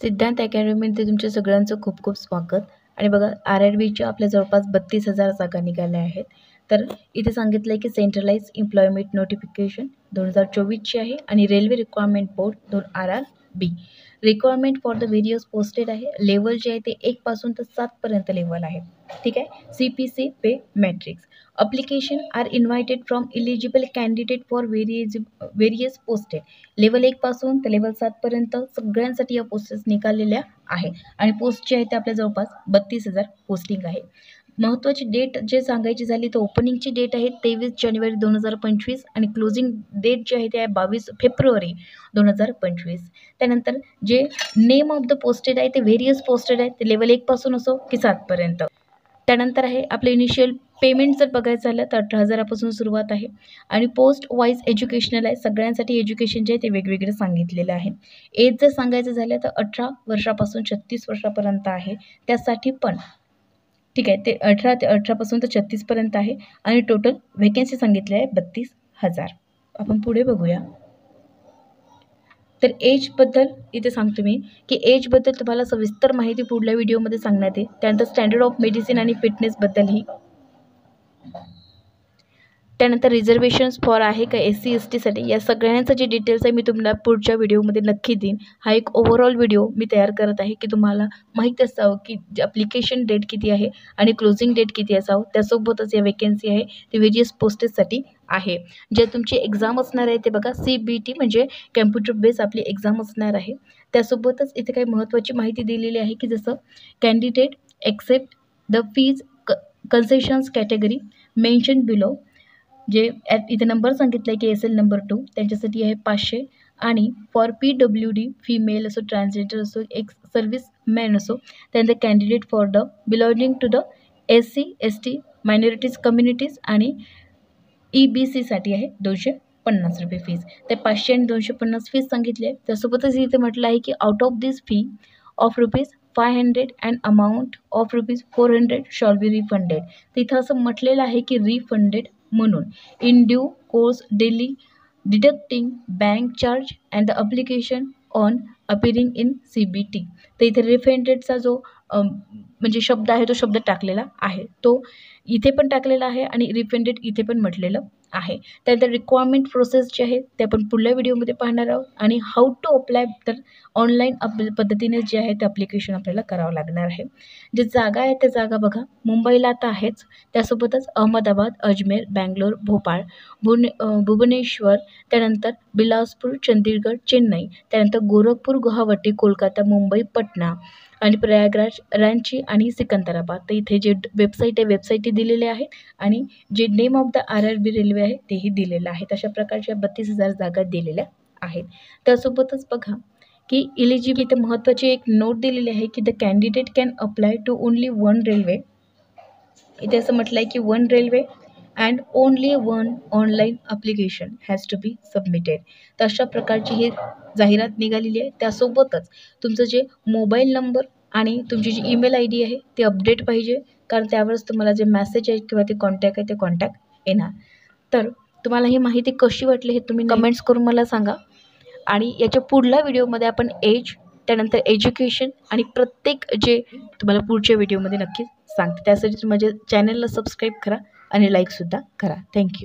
सिद्धांत अकॅडमीमध्ये तुमच्या सगळ्यांचं खूप खूप स्वागत. आणि बघा RRBच्या आपल्या जवळपास 32,000 जागा निघाल्या आहेत. तर इथे सांगितलं आहे की सेंट्रलाइज एम्प्लॉयमेंट नोटिफिकेशन 2024ची आहे आणि railway requirement board RRB requirement for the various posted आहे. लेवल जे आहे ते 1 पासून तर 7 पर्यंत लेवल आहे. ठीक आहे. CPC pay matrix application are invited from eligible candidate for various posted. Level 1 पासून तर लेवल 7 पर्यंत सगळ्यांसाठी या पोस्टेस निघालेल्या आहे आणि पोस्ट जे आहे ते आपल्या जवळपास 32,000 पोस्टिंग आहे. महत्त्वाची डेट जे सांगायची झाली तर ओपनिंगची डेट आहे 23 जानेवारी 2025 आणि क्लोजिंग डेट जे आहे ते आहे 22 फेब्रुवारी 2025. त्यानंतर जे नेम ऑफ द पोस्टेड आहे ते व्हेरियस पोस्टेड आहे. ते लेवल 1 पासून असो की 7 पर्यंत. त्यानंतर आहे आपलं इनिशियल पेमेंट जर बघायचं झालं तर 18,000पासून सुरुवात आहे आणि पोस्ट वाईज एज्युकेशनल आहे. सगळ्यांसाठी एज्युकेशन जे आहे ते वेगवेगळे सांगितलेलं आहे. एज जर सांगायचं झालं तर 18 वर्षापासून 36 वर्षापर्यंत आहे. त्यासाठी पण ठीक आहे ते 18 पासून तर 36 पर्यंत आहे आणि टोटल व्हेकन्सी सांगितली आहे 32,000. आपण पुढे बघूया. तर एजबद्दल इथे सांगतो मी की एजबद्दल तुम्हाला सविस्तर माहिती पुढल्या व्हिडिओमध्ये सांगण्यात येईल. त्यानंतर स्टँडर्ड ऑफ मेडिसिन आणि फिटनेसबद्दलही. त्यानंतर रिझर्वेशन्स फॉर आहे का SC STसाठी या सगळ्यांचं जे डिटेल्स आहे मी तुम्हाला पुढच्या व्हिडिओमध्ये नक्की देईन. हा एक ओव्हरऑल व्हिडिओ मी तयार करत आहे की तुम्हाला माहीत असावं की ॲप्लिकेशन डेट किती आहे आणि क्लोजिंग डेट किती असावं. त्यासोबतच या वेकन्सी आहे ते व्हेरियस पोस्टेससाठी आहे. जे तुमची एक्झाम असणार आहे ते बघा CBT म्हणजे कॅम्प्युटर बेस आपली एक्झाम असणार आहे. त्यासोबतच इथे काही महत्त्वाची माहिती दिलेली आहे की जसं candidate except the fees concessions category mention below. जे इथे नंबर सांगितलं आहे की SL नंबर 2 त्यांच्यासाठी आहे 500 आणि फॉर PWD फिमेल असो ट्रान्सजेंडर असो एक सर्व्हिसमॅन असो त्यानंतर candidate for the belonging to the SC ST minorities communities आणि EBCसाठी आहे 250 रुपये फीज. ते 500 आणि 250 फीज सांगितली आहे. त्यासोबतच इथे म्हटलं आहे की out of this fee of ₹500 and amount of ₹400 shawl be refunded. तिथं असं म्हटलेलं आहे की रिफंडेड म्हणून in due course daily deducting bank charge and the application on appearing in CBT. तर इथे रिफंडेडचा जो म्हणजे शब्द आहे तो शब्द टाकलेला आहे तो इथे पण टाकलेला आहे आणि रिफंडेड इथे पण म्हटलेलं आहे. त्यानंतर रिक्वायरमेंट प्रोसेस जे आहे ते आपण पुढल्या व्हिडिओमध्ये पाहणार आहोत आणि हाऊ टू अप्लाय तर ऑनलाईन पद्धतीने जे आहे ते ॲप्लिकेशन आपल्याला करावं लागणार आहे. जे जागा आहे त्या जागा बघा मुंबईला आता आहेच. त्यासोबतच अहमदाबाद, अजमेर, बँगलोर, भोपाळ, भुवनेश्वर, त्यानंतर बिलासपूर, चंदीगड, चेन्नई, त्यानंतर गोरखपूर, गुवाहाटी, कोलकाता, मुंबई, पटना आणि प्रयागराज, रांची आणि सिकंदराबाद. तर इथे जे वेबसाईट आहे वेबसाईटही दिलेले आहेत आणि जे name of the RRB railway आहे तेही दिलेलं आहे. अशा प्रकारच्या 32,000 जागा दिलेल्या आहेत. त्यासोबतच बघा की इलिजिबिलिटी महत्त्वाची एक नोट दिलेली आहे की the candidate can apply to only 1 railway. इथे असं म्हटलं आहे की 1 railway and only 1 online application has to be submitted. तर अशा प्रकारची ही जाहिरात निघालेली आहे. त्यासोबतच तुमचं जे मोबाईल नंबर आणि तुमची जी ईमेल ID आहे ती अपडेट पाहिजे कारण त्यावरच तुम्हाला जे मेसेज आहे किंवा ते कॉन्टॅक्ट आहे ते कॉन्टॅक्ट येणार. तर तुम्हाला ही माहिती कशी वाटली हे तुम्ही कमेंट्स करून मला सांगा आणि याच्या पुढल्या व्हिडिओमध्ये आपण एज त्यानंतर एज्युकेशन आणि प्रत्येक जे तुम्हाला पुढच्या व्हिडिओमध्ये नक्कीच सांगते. त्यासाठी माझ्या चॅनलला सबस्क्राईब करा आणि लाईकसुद्धा करा. थँक्यू.